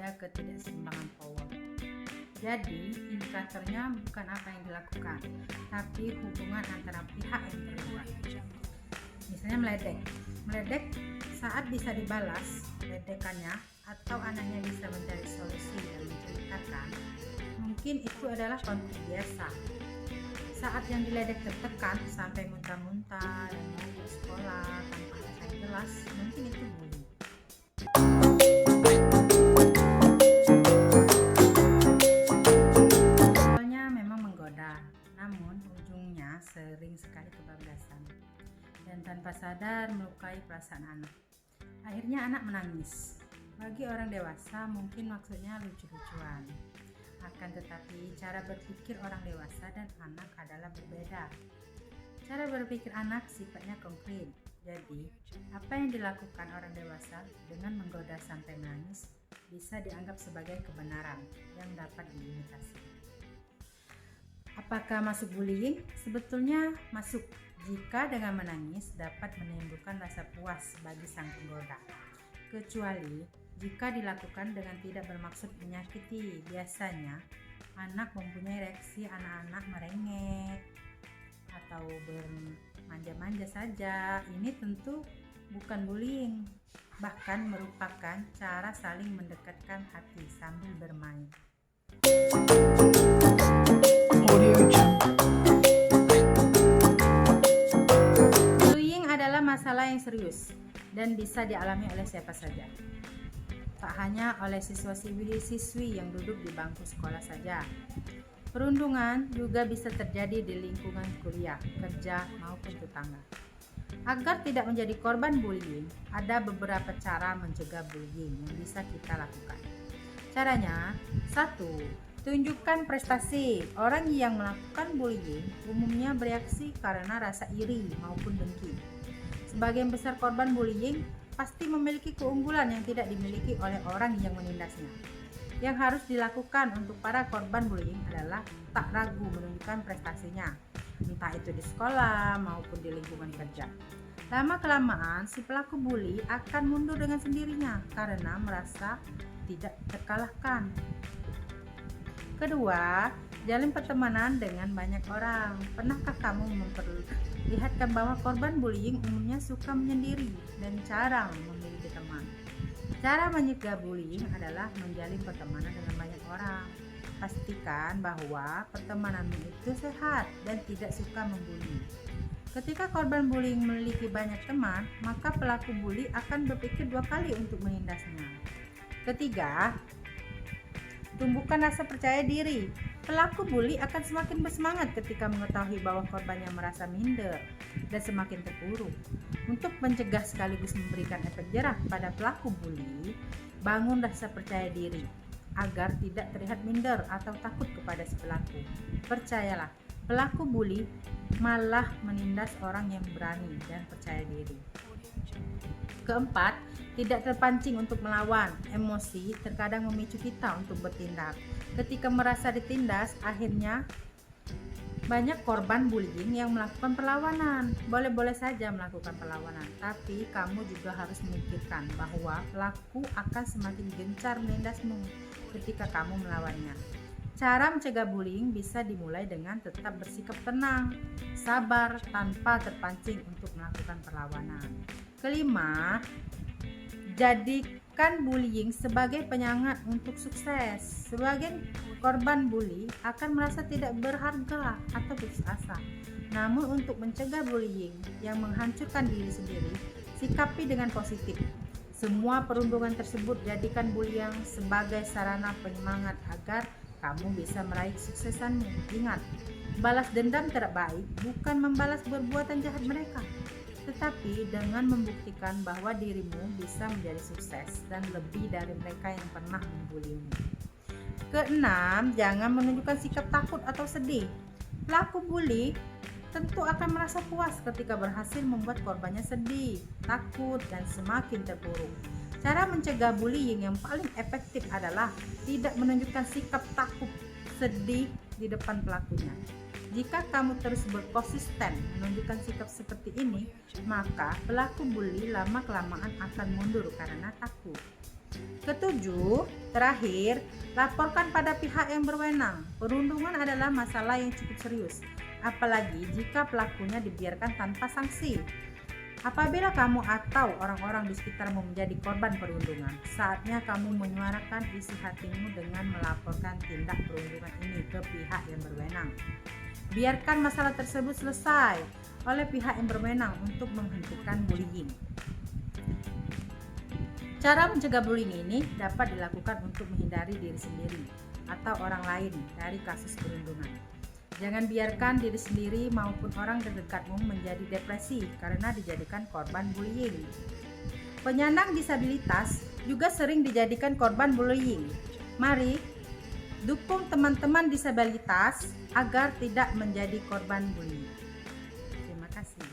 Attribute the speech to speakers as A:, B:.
A: ada ketidakseimbangan power. Jadi, indikatornya bukan apa yang dilakukan, tapi hubungan antara pihak yang terlibat. Misalnya meledek saat bisa dibalas ledekannya atau anaknya bisa mencari solusi dan menceritakan, mungkin itu adalah konflik biasa. Saat yang diledek tertekan sampai muntah-muntah dan mau ke sekolah tanpa alasan jelas, mungkin itu bullying. Awalnya memang menggoda, namun ujungnya sering sekali kebablasan dan tanpa sadar melukai perasaan anak. Akhirnya anak menangis. Bagi orang dewasa mungkin maksudnya lucu-lucuan. Akan tetapi cara berpikir orang dewasa dan anak adalah berbeda. Cara berpikir anak sifatnya konkret. Jadi, apa yang dilakukan orang dewasa dengan menggoda sampai menangis bisa dianggap sebagai kebenaran yang dapat diimitasi. Apakah masuk bullying? Sebetulnya masuk jika dengan menangis dapat menimbulkan rasa puas bagi sang penggoda. Kecuali jika dilakukan dengan tidak bermaksud menyakiti. Biasanya anak mempunyai reaksi anak-anak merengek atau bermanja-manja saja. Ini tentu bukan bullying, bahkan merupakan cara saling mendekatkan hati sambil bermain. Bullying adalah masalah yang serius dan bisa dialami oleh siapa saja. Tak hanya oleh siswa-siswi yang duduk di bangku sekolah saja. Perundungan juga bisa terjadi di lingkungan kuliah, kerja, maupun tetangga. Agar tidak menjadi korban bullying, ada beberapa cara mencegah bullying yang bisa kita lakukan. Caranya, 1. Tunjukkan prestasi. Orang yang melakukan bullying umumnya bereaksi karena rasa iri maupun dengki. Sebagian besar korban bullying pasti memiliki keunggulan yang tidak dimiliki oleh orang yang menindasnya. Yang harus dilakukan untuk para korban bullying adalah tak ragu menunjukkan prestasinya, entah itu di sekolah maupun di lingkungan kerja. Lama-kelamaan si pelaku bully akan mundur dengan sendirinya karena merasa tidak terkalahkan. Kedua, jalin pertemanan dengan banyak orang. Pernahkah kamu memperlihatkan bahwa korban bullying umumnya suka menyendiri dan jarang memiliki teman? Cara mencegah bullying adalah menjalin pertemanan dengan banyak orang. Pastikan bahwa pertemananmu itu sehat dan tidak suka membuli. Ketika korban bullying memiliki banyak teman, maka pelaku bully akan berpikir 2 kali untuk menindasnya. Ketiga, tumbuhkan rasa percaya diri. Pelaku bully akan semakin bersemangat ketika mengetahui bahwa korbannya merasa minder dan semakin terpuruk. Untuk mencegah sekaligus memberikan efek jerah pada pelaku bully, bangun rasa percaya diri agar tidak terlihat minder atau takut kepada si pelaku. Percayalah, pelaku bully malah menindas orang yang berani dan percaya diri. Keempat, tidak terpancing untuk melawan. Emosi terkadang memicu kita untuk bertindak. Ketika merasa ditindas, akhirnya banyak korban bullying yang melakukan perlawanan. Boleh-boleh saja melakukan perlawanan, tapi kamu juga harus memikirkan bahwa pelaku akan semakin gencar menindasmu ketika kamu melawannya. Cara mencegah bullying bisa dimulai dengan tetap bersikap tenang, sabar, tanpa terpancing untuk melakukan perlawanan. Kelima, jadikan bullying sebagai penyemangat untuk sukses. Sebagian korban bully akan merasa tidak berharga atau putus asa. Namun untuk mencegah bullying yang menghancurkan diri sendiri, sikapi dengan positif. Semua perundungan tersebut jadikan bullying sebagai sarana penyemangat agar kamu bisa meraih kesuksesanmu. Ingat, balas dendam tidak baik bukan membalas perbuatan jahat mereka, tetapi dengan membuktikan bahwa dirimu bisa menjadi sukses dan lebih dari mereka yang pernah membulimu. Keenam, jangan menunjukkan sikap takut atau sedih. Pelaku bully tentu akan merasa puas ketika berhasil membuat korbannya sedih, takut, dan semakin terpuruk. Cara mencegah bullying yang paling efektif adalah tidak menunjukkan sikap takut, sedih di depan pelakunya. Jika kamu terus berkonsisten menunjukkan sikap seperti ini, maka pelaku bully lama-kelamaan akan mundur karena takut. Ketujuh, terakhir, laporkan pada pihak yang berwenang. Perundungan adalah masalah yang cukup serius, apalagi jika pelakunya dibiarkan tanpa sanksi. Apabila kamu atau orang-orang di sekitarmu menjadi korban perundungan, saatnya kamu menyuarakan isi hatimu dengan melaporkan tindak perundungan ini ke pihak yang berwenang. Biarkan masalah tersebut selesai oleh pihak yang berwenang untuk menghentikan bullying. Cara mencegah bullying ini dapat dilakukan untuk menghindari diri sendiri atau orang lain dari kasus perundungan. Jangan biarkan diri sendiri maupun orang terdekatmu menjadi depresi karena dijadikan korban bullying. Penyandang disabilitas juga sering dijadikan korban bullying. Mari dukung teman-teman disabilitas agar tidak menjadi korban bullying. Terima kasih.